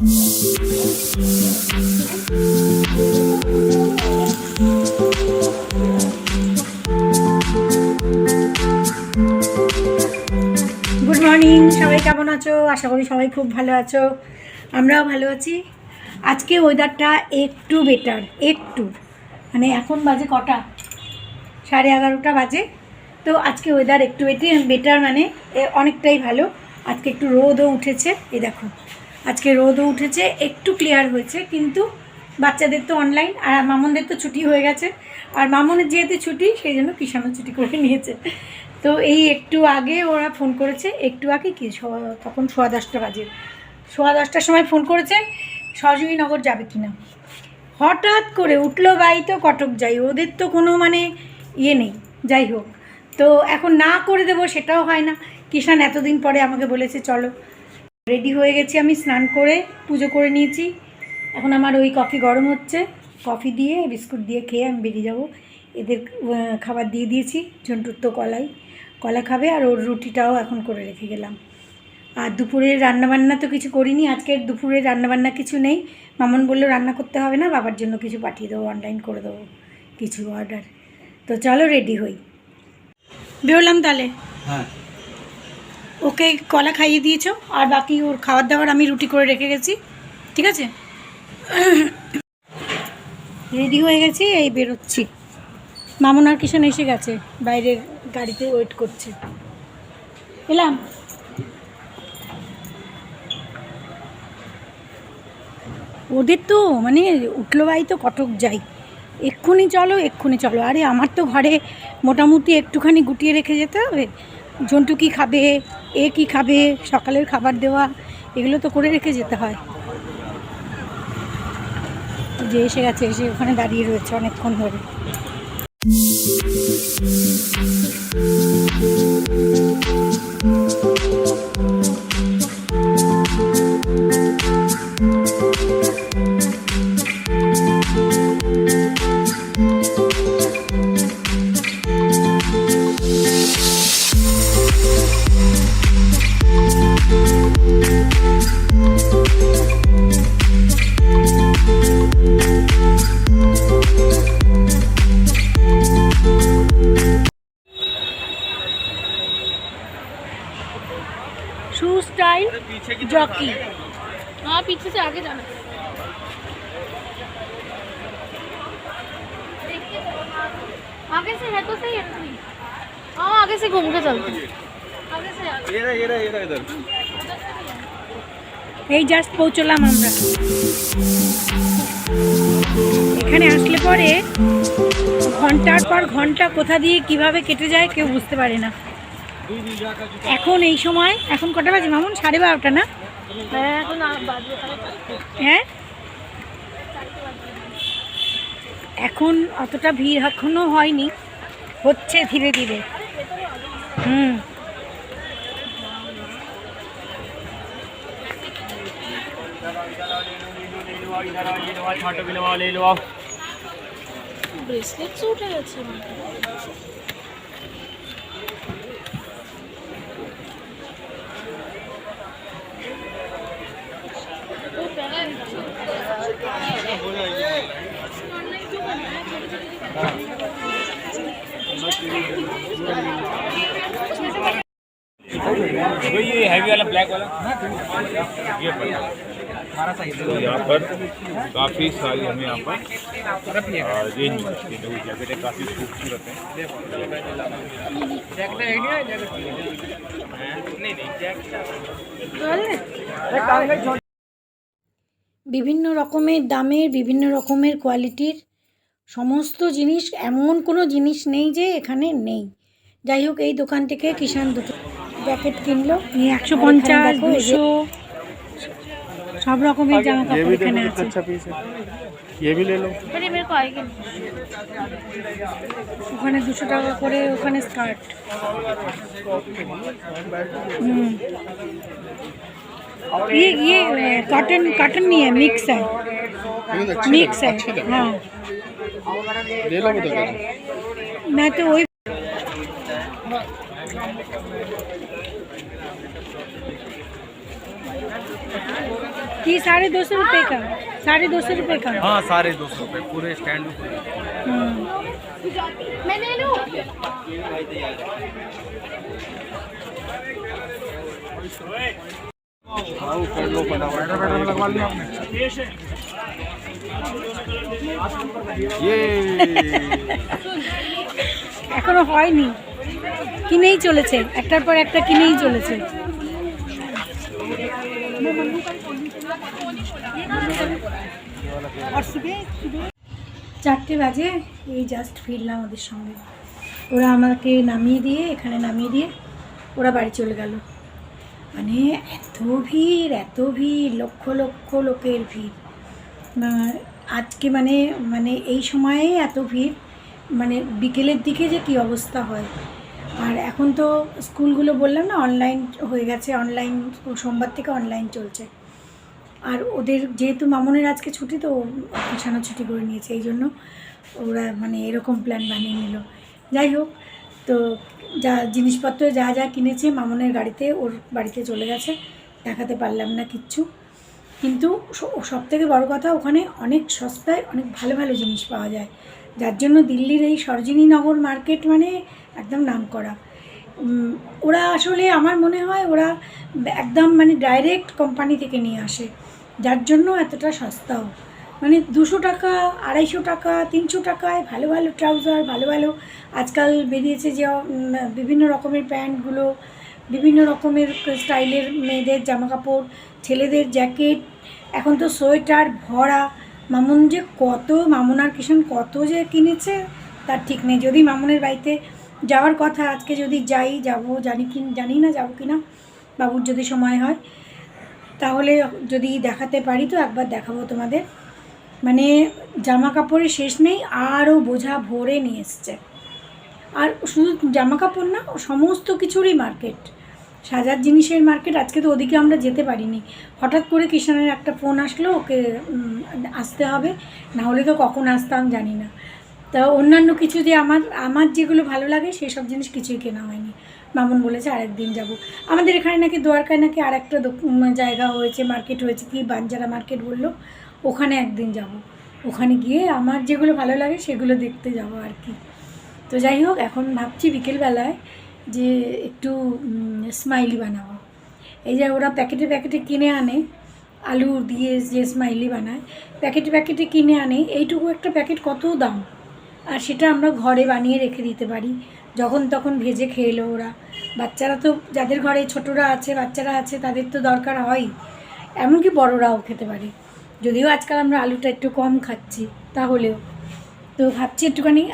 Good morning, সবাই কেমন আছো? আশা করি সবাই খুব ভালো আছো, আমরাও ভালো আছি। আজকে ওয়েদারটা একটু বেটার, একটু মানে এখন বাজে কটা, 11:30 বাজে। তো আজকে ওয়েদার একটু বেটার মানে অনেকটাই ভালো। আজকে একটু রোদও উঠেছে, এই দেখো আজকে রোদও উঠেছে, একটু ক্লিয়ার হয়েছে। কিন্তু বাচ্চাদের তো অনলাইন, আর মামনদের তো ছুটি হয়ে গেছে। আর মামনের যেহেতু ছুটি, সেই জন্য কিষানও ছুটি করে নিয়েছে। তো এই একটু আগে ওরা ফোন করেছে, একটু আগে কি তখন 10:15 বাজে, 10:15টার সময় ফোন করেছে সরজমিনগর যাবে কিনা। হঠাৎ করে উঠলো গাড়ি, তো কটক যাই, ওদের তো কোনো মানে ইয়ে নেই। যাই হোক, তো এখন না করে দেবো সেটাও হয় না। কিষান এতদিন পরে আমাকে বলেছে চলো। রেডি হয়ে গেছি, আমি স্নান করে পুজো করে নিয়েছি। এখন আমার ওই কফি গরম হচ্ছে, কফি দিয়ে বিস্কুট দিয়ে খেয়ে আমি বেরিয়ে যাব। এদের খাবার দিয়ে দিয়েছি, ঝন্টুর তো কলা খাবে, আর ওর রুটিটাও এখন করে রেখে গেলাম। আর দুপুরের রান্নাবান্না তো কিছু করিনি, আজকের দুপুরের রান্নাবান্না কিছু নেই। মামন বললো রান্না করতে হবে না, বাবার জন্য কিছু পাঠিয়ে দেবো, অনলাইন করে দেবো কিছু অর্ডার। তো চলো রেডি হই, বেরোলাম তাহলে। হ্যাঁ, ওকে কলা খাইয়ে দিয়েছো, আর বাকি ওর খাবার দাবার আমি রুটি করে রেখে গেছি, ঠিক আছে। রেডি হয়ে গেছি, এই বেরোচ্ছি। মামন আর কিষান এসে গেছে, বাইরের গাড়িতে ওয়েট করছে। এলাম। ওদের তো মানে উঠলো বাই তো কটক যাই, এক্ষুনি চলো। আরে আমার তো ঘরে মোটামুটি একটুখানি গুটিয়ে রেখে যেতে হবে। জন্টু কী খাবে, এ কী খাবে, সকালের খাবার দেওয়া, এগুলো তো করে রেখে যেতে হয়। যে এসে গেছে, এসে ওখানে দাঁড়িয়ে রয়েছে অনেকক্ষণ ধরে। शू स्टाइल जॉकी, हाँ पीछे से आगे जाना। आगे से है तो सही है नहीं? हाँ आगे से घूम के चलते हैं। आगे से ये इधर এই জাস্ট পৌঁছলাম আমরা। এখানে আসলে পরে ঘন্টার পর ঘন্টা কোথা দিয়ে কিভাবে কেটে যায় কেউ বুঝতে পারে না। এখন এই সময়, এখন কটা বাজে মামুন? 12:30 না? হ্যাঁ, এখন অতটা ভিড় এখনো হয়নি, হচ্ছে ধীরে ধীরে। ब्रेसलेट सूट है अच्छे में। ये हैवी वाला ब्लैक वाला ये तो यहाँ पर काफ़ी सारी हमें यहाँ पर रेंज की जो जैकेट है काफ़ी खूबसूरत है। বিভিন্ন রকমের দামের, বিভিন্ন রকমের কোয়ালিটির সমস্ত জিনিস, এমন কোনো জিনিস নেই যে এখানে নেই। যাই হোক, এই দোকান থেকে কিষান দুটো জ্যাকেট কিনলো, 150, 200 সব রকমের জামা কাপড় এখানে আছে। ये भी ले लो। अरे मेरे को आएगी ওখানে 200 টাকা করে, ওখানে স্কার্ট। ये कॉटन नहीं है, मिक्स है। हाँ ले लो तो मैं तो वही कि 250 रुपये का, 250 रुपये का। हाँ 250 रुपये पूरे स्टैंड में फ्री। मैं ले लूँ। लगवा लिया ये এখনো হয়নি, কিনেই চলেছে, একটার পর একটা কিনেই চলেছে। চারটে বাজে, এই জাস্ট ফিরলাম ওদের সঙ্গে। ওরা আমাকে নামিয়ে দিয়ে, এখানে নামিয়ে দিয়ে ওরা বাড়ি চলে গেল। মানে এত ভিড়, লক্ষ লক্ষ লোকের ভিড় আজকে। মানে এই সময়ে এত ভিড়, মানে বিকেলের দিকে যে কী অবস্থা হয়। আর এখন তো স্কুলগুলো বললাম না অনলাইন হয়ে গেছে, অনলাইন সোমবার থেকে অনলাইন চলছে। আর ওদের যেহেতু মামনের আজকে ছুটি, তো বিছানা ছুটি করে নিয়েছে, এই জন্য ওরা মানে এরকম প্ল্যান বানিয়ে নিল। যাই হোক, তো যা জিনিসপত্র যা যা কিনেছে মামনের গাড়িতে, ওর বাড়িতে চলে গেছে, দেখাতে পারলাম না কিচ্ছু। কিন্তু সবথেকে বড় কথা, ওখানে অনেক সস্তায় অনেক ভালো ভালো জিনিস পাওয়া যায়, যার জন্য দিল্লির এই সরোজিনীনগর মার্কেট মানে একদম নামকরা। ওরা আসলে আমার মনে হয় ওরা একদম মানে ডাইরেক্ট কোম্পানি থেকে নিয়ে আসে, যার জন্য এতটা সস্তাও। মানে 200 টাকা, 250 টাকা, 300 টাকায় ভালো ভালো ট্রাউজার, ভালো ভালো আজকাল বেরিয়েছে যে বিভিন্ন রকমের প্যান্টগুলো, বিভিন্ন রকমের স্টাইলের মেয়েদের জামাকাপড়, ছেলেদের জ্যাকেট, এখন তো সোয়েটার ভরা। মামুন যে মামুন আর কিষাণ কত যে কিনেছে তার ঠিক নেই। যদি মামুনের বাড়িতে যাওয়ার কথা, আজকে যদি যাবো, জানি না যাবো কি না, বাবুর যদি সময় হয় তাহলে যদি দেখাতে পারি তো একবার দেখাবো তোমাদের। মানে জামা কাপড়ের শেষ নেই, আরও বোঝা ভরে নিয়ে এসছে। আর শুধু জামা কাপড় না, সমস্ত কিছুরই মার্কেট, সাজার জিনিসের মার্কেট। আজকে তো ওদিকে আমরা যেতে পারিনি, হঠাৎ করে কিষাণের একটা ফোন আসলো, ওকে আসতে হবে, না হলে তো কখন আসতাম জানি না। তা অন্যান্য কিছু যে আমার যেগুলো ভালো লাগে সেসব জিনিস কিছুই কেনা হয়নি। মামুন বলেছে আরেকদিন যাব। আমাদের এখানে নাকি দ্বারকায় নাকি আরেকটা জায়গা হয়েছে, মার্কেট হয়েছে, কি বাঞ্জারা মার্কেট বললো, ওখানে একদিন যাব। ওখানে গিয়ে আমার যেগুলো ভালো লাগে সেগুলো দেখতে যাব আর কি। তো যাই হোক, এখন ভাবছি বিকেলবেলায় যে একটু স্মাইলি বানাবো। এই যে ওরা প্যাকেটে প্যাকেটে কিনে আনে, আলু দিয়ে যে স্মাইলি বানায়, প্যাকেটে প্যাকেটে কিনে আনে, এইটুকু একটা প্যাকেট কত দাম। আর সেটা আমরা ঘরে বানিয়ে রেখে দিতে পারি, যখন তখন ভেজে খেয়ে এলো ওরা। বাচ্চারা তো, যাদের ঘরে ছোটরা আছে, বাচ্চারা আছে, তাদের তো দরকার হয়, এমনকি বড়রাও খেতে পারে। যদিও আজকাল আমরা আলুটা একটু কম খাচ্ছি, তাহলেও তো ভাবছি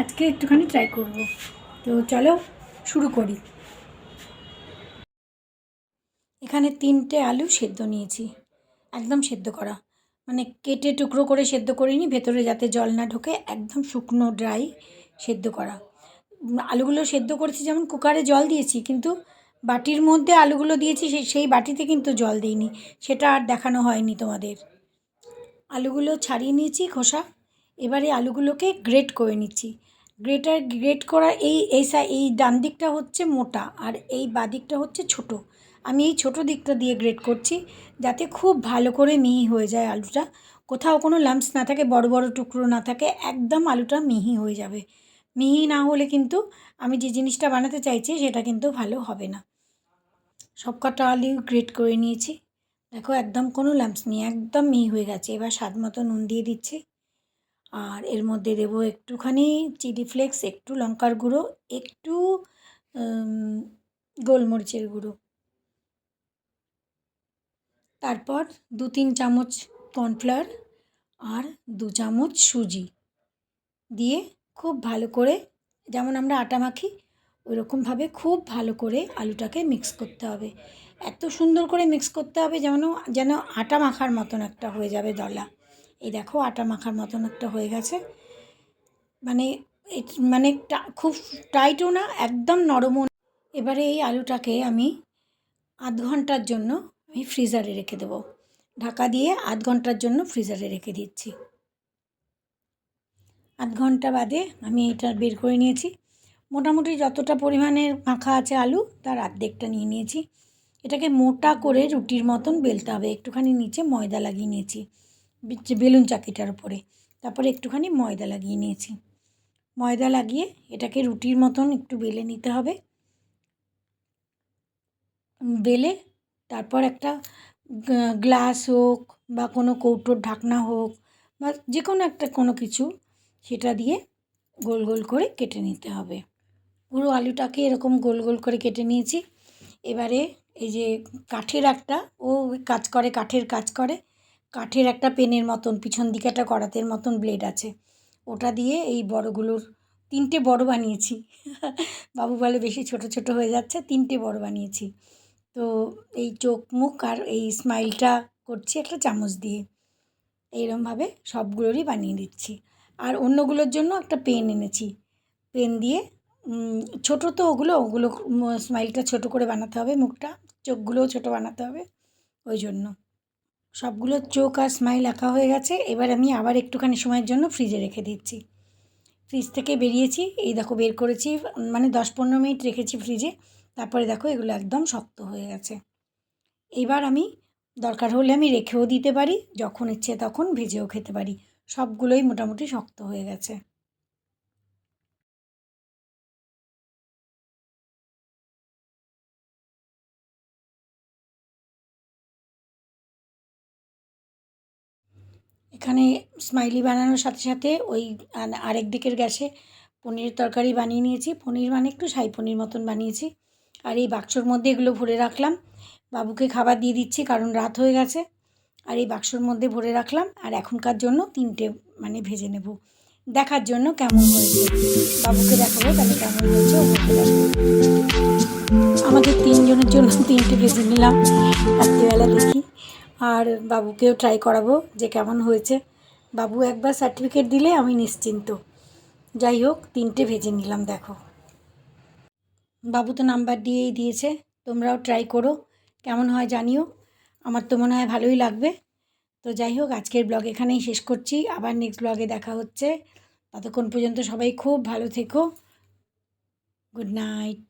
আজকে একটুখানি ট্রাই করব। তো চলো শুরু করি। এখানে 3টে আলু সেদ্ধ নিয়েছি, একদম সেদ্ধ করা, মানে কেটে টুকরো করে সেদ্ধ করিনি, ভেতরে যাতে জল না ঢোকে, একদম শুকনো ড্রাই সেদ্ধ করা। আলুগুলো সেদ্ধ করেছি, যেমন কুকারে জল দিয়েছি, কিন্তু বাটির মধ্যে আলুগুলো দিয়েছি, সেই বাটিতে কিন্তু জল দিইনি, সেটা আর দেখানো হয়নি তোমাদের। আলুগুলো ছাড়িয়ে নিয়েছি খোসা, এবারে আলুগুলোকে গ্রেট করে নিচ্ছি। গ্রেট করা এই ডান দিকটা হচ্ছে মোটা, আর এই বাঁ দিকটা হচ্ছে ছোট। আমি এই ছোট দিকটা দিয়ে গ্রেট করছি, যাতে খুব ভালো করে মিহি হয়ে যায় আলুটা, কোথাও কোনো লাম্পস না থাকে, বড় বড় টুকরো না থাকে, একদম আলুটা মিহি হয়ে যাবে। মিহি না হলে কিন্তু আমি যে জিনিসটা বানাতে চাইছি সেটা কিন্তু ভালো হবে না। সব কটা আলু গ্রেট করে নিয়েছি, দেখো একদম কোনো লাম্পস নেই, একদম মিহি হয়ে গেছে। এবার স্বাদ মতো নুন দিয়ে দিচ্ছি, আর এর মধ্যে দেবো একটুখানি চিলি ফ্লেক্স, একটু লঙ্কার গুঁড়ো, একটু গোলমরিচের গুঁড়ো, তারপর 2-3 চামচ কর্নফ্লাওয়ার আর 2 চামচ সুজি দিয়ে খুব ভালো করে, যেমন আমরা আটা মাখি ওইরকমভাবে খুব ভালো করে আলুটাকে মিক্স করতে হবে। এত সুন্দর করে মিক্স করতে হবে যেন আটা মাখার মতন একটা হয়ে যাবে দলা। এই দেখো আটা মাখার মতন একটা হয়ে গেছে, মানে খুব টাইটও না, একদম নরমও না। এবারে এই আলুটাকে আমি আধ ঘন্টার জন্য আমি ফ্রিজারে রেখে দেবো, ঢাকা দিয়ে আধ ঘন্টার জন্য ফ্রিজারে রেখে দিচ্ছি। আধ ঘন্টা বাদে আমি এটা বের করে নিয়েছি। মোটামুটি যতটা পরিমাণের মাখা আছে আলু, তার অর্ধেকটা নিয়ে নিয়েছি। এটাকে মোটা করে রুটির মতন বেলতে হবে। একটুখানি নিচে ময়দা লাগিয়ে নিয়েছি বেলুন চাকিটার উপরে, তারপরে একটুখানি ময়দা লাগিয়ে নিয়েছি। ময়দা লাগিয়ে এটাকে রুটির মতন একটু বেলে নিতে হবে। বেলে তারপর একটা গ্লাস হোক বা কোনো কৌটোর ঢাকনা হোক বা যে কোনো একটা কোনো কিছু, সেটা দিয়ে গোল গোল করে কেটে নিতে হবে। পুরো আলুটাকে এরকম গোল গোল করে কেটে নিয়েছি। এবারে এই যে কাঠের একটা কাঠের কাজ করে, কাঠের একটা পেনের মতন পিছন দিকে একটা করাতের মতন ব্লেড আছে, ওটা দিয়ে এই বড়গুলোর 3টে বড় বানিয়েছি। বাবু বলে বেশি ছোট ছোট হয়ে যাচ্ছে, 3টে বড় বানিয়েছি। তো এই চোখ মুখ আর এই স্মাইলটা করছি একটা চামচ দিয়ে, এইরকমভাবে সবগুলোরই বানিয়ে দিচ্ছি। আর অন্যগুলোর জন্য একটা পেন এনেছি, পেন দিয়ে ছোটো তো ওগুলো স্মাইলটা ছোট করে বানাতে হবে, মুখটা চোখগুলোও ছোট বানাতে হবে, ওই জন্য সবগুলো চোখ আর স্মাইল আঁকা হয়ে গেছে। এবার আমি আবার একটুখানি সময়ের জন্য ফ্রিজে রেখে দিচ্ছি। ফ্রিজ থেকে বেরিয়েছি, এই দেখো বের করেছি, মানে 10-15 মিনিট রেখেছি ফ্রিজে। তারপরে দেখো এগুলো একদম শক্ত হয়ে গেছে। এবার আমি দরকার হলে আমি রেখেও দিতে পারি, যখন ইচ্ছে তখন ভেজেও খেতে পারি। সবগুলোই মোটামুটি শক্ত হয়ে গেছে। এখানে স্মাইলি বানানোর সাথে সাথে ওই আরেক দিকের গ্যাসে পনিরের তরকারি বানিয়ে নিয়েছি। পনির মানে একটু শাহী পনির মতন বানিয়েছি। আর এই বাক্সর মধ্যে এগুলো ভরে রাখলাম, বাবুকে খাবার দিয়ে দিচ্ছি কারণ রাত হয়ে গেছে। আর এই বাক্সর মধ্যে ভরে রাখলাম, আর এখনকার জন্য 3টে মানে ভেজে নেব, দেখার জন্য কেমন হয়েছে। বাবুকে দেখাবো তাহলে কেমন হয়েছে, ওকে দেখো। আমাদের 3 জনের জন্য 3টে ভেজে নিলাম রাত্রিবেলা, দেখি। আর বাবুকেও ট্রাই করাবো যে কেমন হয়েছে। বাবু একবার সার্টিফিকেট দিলে আমি নিশ্চিন্ত। যাই হোক 3টে ভেজে নিলাম, দেখো। বাবু তো নাম্বার দিয়েই দিয়েছে, তোমরাও ট্রাই করো, কেমন হয় জানিও। আমার তো মনে হয় ভালোই লাগবে। তো যাই হোক আজকের ব্লগ এখানেই শেষ করছি, আবার নেক্সট ব্লগে দেখা হচ্ছে। ততক্ষণ পর্যন্ত সবাই খুব ভালো থেকো। Good night.